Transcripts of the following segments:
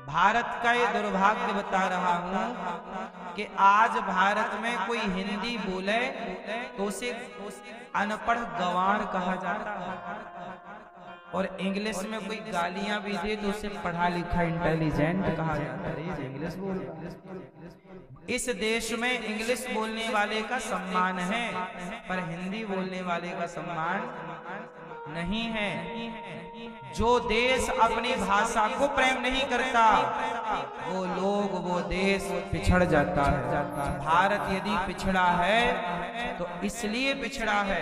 भारत का ये दुर्भाग्य बता रहा हूं कि आज भारत में कोई हिंदी बोले तो उसे अनपढ़ गंवार कहा जाता है, और इंग्लिश में कोई गालियां भी दे तो उसे पढ़ा लिखा इंटेलिजेंट कहा जाता है। ये इंग्लिश बोल, इस देश में इंग्लिश बोलने वाले का सम्मान है, पर हिंदी बोलने वाले का सम्मान नहीं है। जो देश अपनी भाषा को प्रेम नहीं करता वो लोग, वो देश पिछड़ जाता है। भारत यदि पिछड़ा है तो इसलिए पिछड़ा है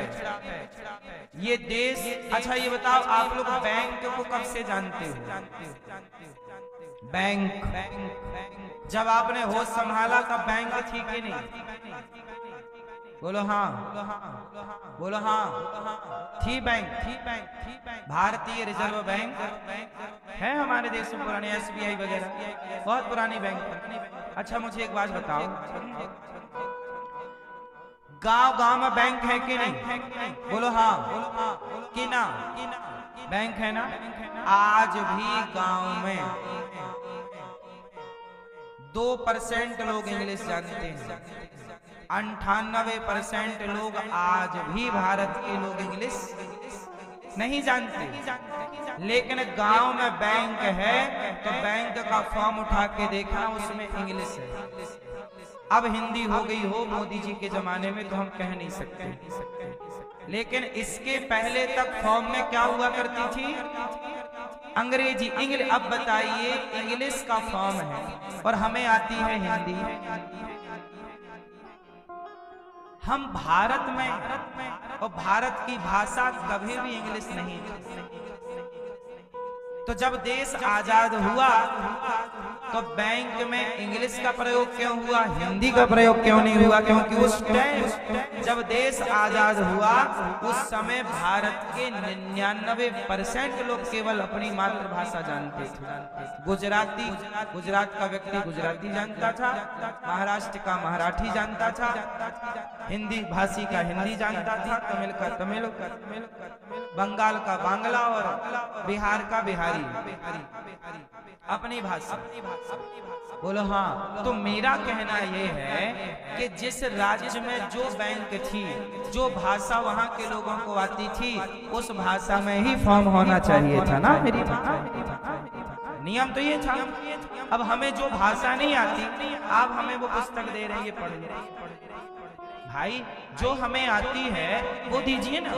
ये देश। अच्छा ये बताओ, आप लोग बैंक को कब से जानते हो? बैंक जब आपने होश संभाला तब बैंक थी कि नहीं? बोलो हाँ, बोलो हाँ, थी बैंक, थी बैंक, थी बैंक। भारतीय रिजर्व बैंक है हमारे देश में, पुराने SBI वगैरह बहुत पुरानी बैंक। अच्छा मुझे एक बात बताओ, गांव गांव में बैंक है कि नहीं? बोलो हाँ कि ना? बैंक है ना? आज भी गांव में 2% लोग इंग्लिश जानते हैं, 98% लोग आज भी भारत के लोग इंग्लिश नहीं जानते। लेकिन गांव में बैंक है तो बैंक का फॉर्म उठा के देखना, उसमें इंग्लिश है। अब हिंदी हो गई हो मोदी जी के जमाने में तो हम कह नहीं सकते, लेकिन इसके पहले तक फॉर्म में क्या हुआ करती थी? अंग्रेजी, इंग्लिश। अब बताइए, इंग्लिश का फॉर्म है और हमें आती है हिंदी। हम भारत में, और भारत की भाषा कभी भी इंग्लिश नहीं थी। तो जब देश आजाद हुआ तो बैंक में इंग्लिश का प्रयोग क्यों हुआ, हिंदी का प्रयोग क्यों नहीं हुआ? क्योंकि उस टाइम जब देश आजाद हुआ उस समय भारत के 99% लोग केवल अपनी मातृभाषा जानते थे। गुजराती, गुजरात का व्यक्ति गुजराती जानता था, महाराष्ट्र का मराठी जानता था, हिंदी भाषी का हिंदी जानता था, तमिल का तमिल, बंगाल का बांग्ला और बिहार का बिहारी, अपनी भाषा। बोलो हाँ। तो मेरा कहना यह है कि जिस राज्य में जो बैंक थी, जो भाषा वहां के लोगों को आती थी, उस भाषा में ही फॉर्म होना चाहिए था ना। मेरी नियम तो ये था। अब हमें जो भाषा नहीं आती, आप हमें वो पुस्तक दे रहे हैं पढ़ भाई, जो हमें आती है वो दीजिए ना,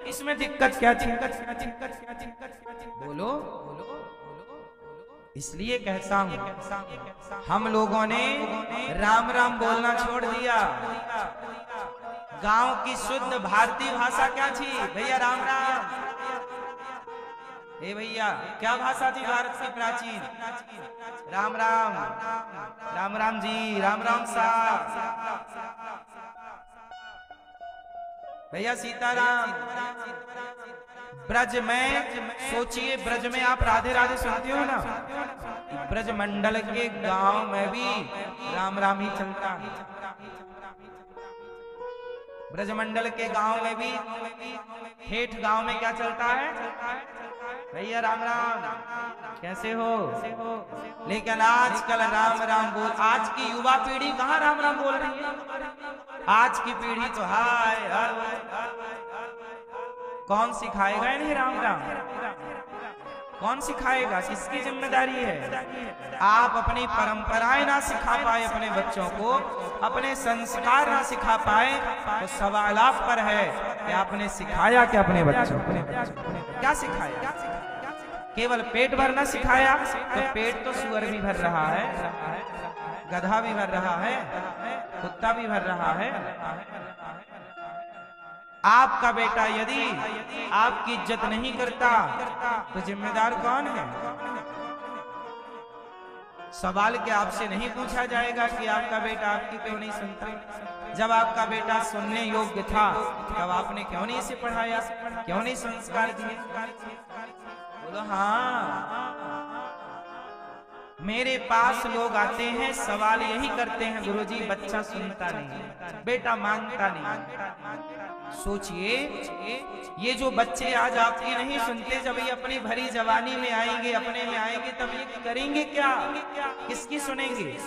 इसमें दिक्कत क्या थी? बोलो। इसलिए कहता हूं, हम लोगों ने राम राम बोलना छोड़ दिया। गांव की शुद्ध भारतीय भाषा क्या थी भैया? राम राम। ए भैया, क्या भाषा थी भारत की प्राचीन? राम राम, राम राम जी, राम राम साहब, भैया सीताराम। ब्रज में सोचिए, ब्रज में आप राधे राधे सुनते हो ना, ब्रज मंडल के गांव में भी राम राम ही चलता है। ब्रज मंडल के गांव में भी, ठेठ गांव में क्या चलता है भैया? राम राम, कैसे हो? लेकिन आजकल राम राम बोल, आज की युवा पीढ़ी कहाँ राम राम बोल रही है? आज की पीढ़ी तो हाय कौन सिखाएगा इन्हें राम राम? कौन सिखाएगा? किसकी जिम्मेदारी है? आप अपनी परंपराएं ना सिखा पाए अपने बच्चों को, अपने संस्कार ना सिखा पाए, तो सवाल आप पर है कि आपने सिखाया क्या अपने बच्चों को? क्या सिखाया? केवल पेट भरना सिखाया तो पेट तो सुअर भी भर रहा है, गधा भी भर रहा है, कुत्ता भी भर रहा है। आपका बेटा यदि आपकी इज्जत नहीं करता तो जिम्मेदार कौन है? सवाल क्या आपसे नहीं पूछा जाएगा कि आपका बेटा आपकी क्यों नहीं सुनता? जब आपका बेटा सुनने योग्य था तब आपने क्यों नहीं इसे पढ़ाया, क्यों नहीं संस्कार दिए? बोलो हाँ। मेरे पास लोग आते हैं, सवाल यही करते हैं, गुरुजी बच्चा सुनता नहीं, बेटा मानता नहीं। सोचिए, ये जो बच्चे आज आपकी नहीं सुनते, जब ये अपनी भरी जवानी में आएंगे, अपने में आएंगे, तब ये करेंगे क्या? किसकी सुनेंगे?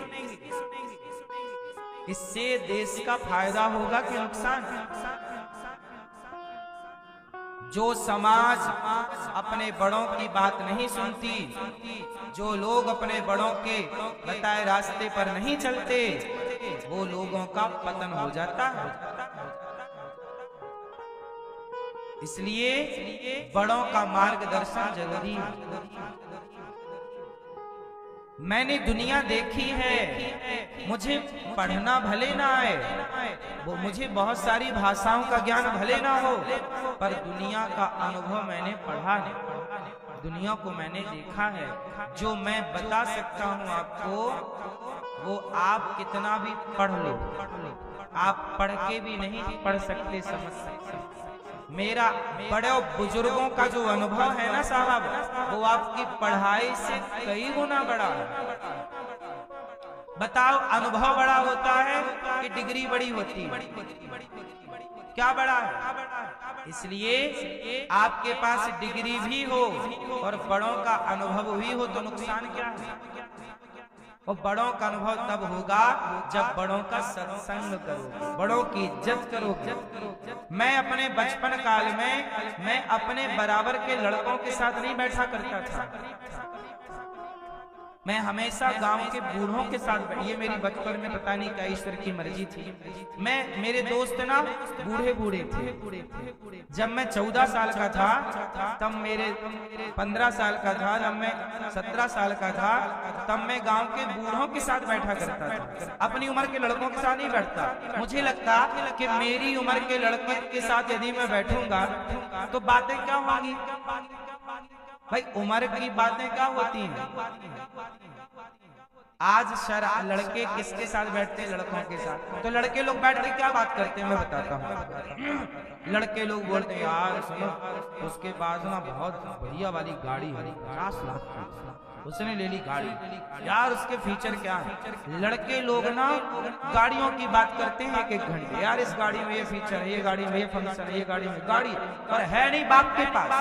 इससे देश का फायदा होगा कि नुकसान? जो समाज अपने बड़ों की बात नहीं सुनती, जो लोग अपने बड़ों के बताए रास्ते पर नहीं चलते, वो लोगों का पतन हो जाता है। इसलिए बड़ों का मार्गदर्शन जरूरी है। मैंने दुनिया देखी है, मुझे पढ़ना भले ना आए, वो मुझे बहुत सारी भाषाओं का ज्ञान भले ना हो, पर दुनिया का अनुभव मैंने पढ़ा है, दुनिया को मैंने देखा है। जो मैं बता सकता हूँ आपको, वो आप कितना भी पढ़ लो, आप पढ़ के भी नहीं पढ़ सकते, समझ सकते। मेरा बड़े बुजुर्गों का जो अनुभव है ना साहब, वो आपकी पढ़ाई से कई गुना बड़ा है। बताओ, अनुभव बड़ा होता है कि डिग्री बड़ी होती है? क्या बड़ा है? इसलिए आपके पास डिग्री भी हो और बड़ों का अनुभव भी हो तो नुकसान क्या है? और बड़ों का अनुभव तब होगा जब बड़ों का सत्संग करोगे, बड़ों की इज्जत करोगे। मैं अपने बचपन काल में मैं अपने बराबर के लड़कों के साथ नहीं बैठा करता था, मैं हमेशा गांव के बूढ़ों के साथ, ये मेरी बचपन में पता नहीं क्या ईश्वर की मर्जी थी। मेरे दोस्त ना बूढ़े बूढ़े थे। जब मैं 14 साल का था, तब मेरे 15 साल का था, जब मैं 17 साल का था, तब मैं गांव के बूढ़ों के साथ बैठा करता था, अपनी उम्र के लड़कों के साथ नहीं बैठता। मुझे लगता कि मेरी उम्र के लड़के के साथ यदि मैं बैठूंगा तो बातें क्या होंगी? भाई उम्र की बातें क्या होती हैं? आज लड़के किसके साथ बैठते हैं? लड़कों के साथ। तो लड़के लोग बैठ के क्या बात करते हैं मैं बताता हूँ। लड़के लोग बोलते हैं, यार सुनो, उसके पास ना बहुत बढ़िया वाली गाड़ी है, 50 लाख की, उसने ले ली गाड़ी, यार उसके फीचर क्या है? लड़के लोग ना गाड़ियों की बात करते हैं 1-1 घंटे, यार इस गाड़ी में ये फीचर है, ये गाड़ी में ये फंक्शन है, ये गाड़ी में गाड़ी, और है नहीं बाप के पास,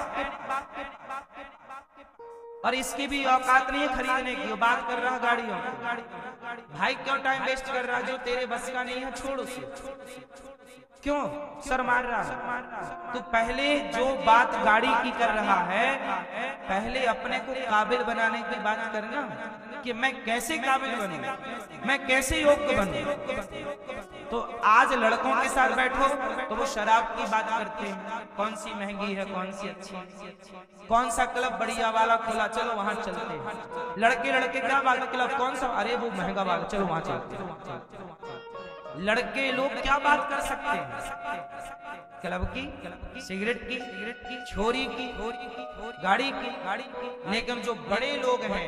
और इसकी भी औकात नहीं है खरीदने की, वो बात कर रहा गाड़ियों। भाई क्यों टाइम वेस्ट कर रहा? जो तेरे बस का नहीं है छोड़ उसे, क्यों सर मार रहा? तो पहले जो बात गाड़ी की कर रहा है, पहले अपने को काबिल बनाने की बात करना, कि मैं कैसे काबिल बनूं, मैं कैसे योग्य बनूं। तो आज लड़कों के साथ बैठो तो वो शराब की बात करते हैं, कौन सी महंगी है, कौन सी अच्छी, कौन सा क्लब बढ़िया वाला खुला, चलो वहां चलते हैं। लड़के क्या बात, क्लब कौन सा, अरे वो महंगा वाला, चलो वहां चलते हैं। लड़के लोग क्या बात कर सकते हैं? क्लब की, सिगरेट की, छोरी की, गाड़ी की। लेकिन जो बड़े लोग हैं,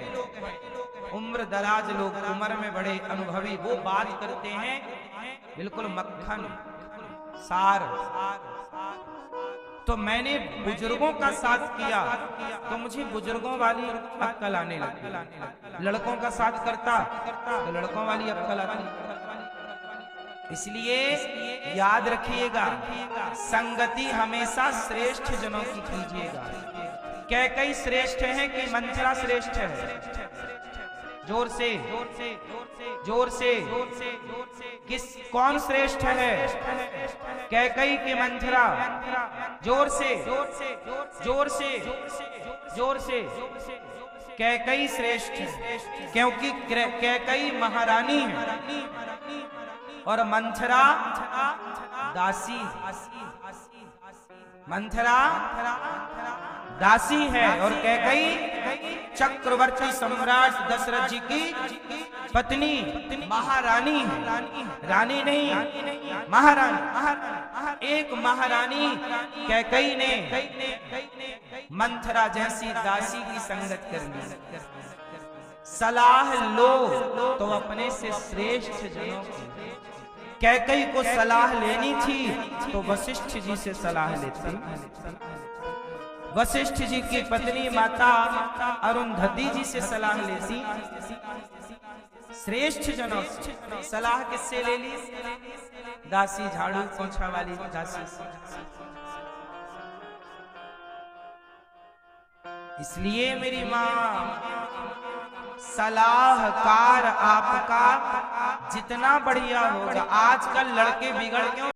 उम्र दराज लोग, उम्र में बड़े अनुभवी, वो बात करते हैं बिल्कुल मक्खन सार। तो मैंने बुजुर्गों का साथ किया तो मुझे बुजुर्गों वाली अक्ल आने लगी। लड़कों का साथ करता तो लड़कों वाली अक्ल आती। इसलिए याद रखिएगा, संगति हमेशा श्रेष्ठ जनों की कीजिएगा। कैकई श्रेष्ठ है कि मंथरा श्रेष्ठ है? जोर से किस कौन श्रेष्ठ है? कैकई के मंथरा? जोर से कैकई श्रेष्ठ है, क्योंकि कैकई महारानी है और मंथरा दासी। मंथरा दासी है और कैकई चक्रवर्ती सम्राट दशरथ जी की पत्नी, महारानी है, रानी नहीं, महारानी। एक महारानी कैकई ने मंथरा जैसी दासी की संगत करनी। सलाह लो तो अपने से श्रेष्ठ जनों की। कैकई को सलाह लेनी थी तो वशिष्ठ जी से सलाह लेती। वशिष्ठ जी की पत्नी माता अरुंधति जी से सलाह लेती। श्रेष्ठ जनों से सलाह किससे ले ली? दासी, झाड़ू पोंछा वाली दासी से। इसलिए मेरी मां, सलाहकार आपका जितना बढ़िया होगा, आजकल लड़के बिगड़ क्यों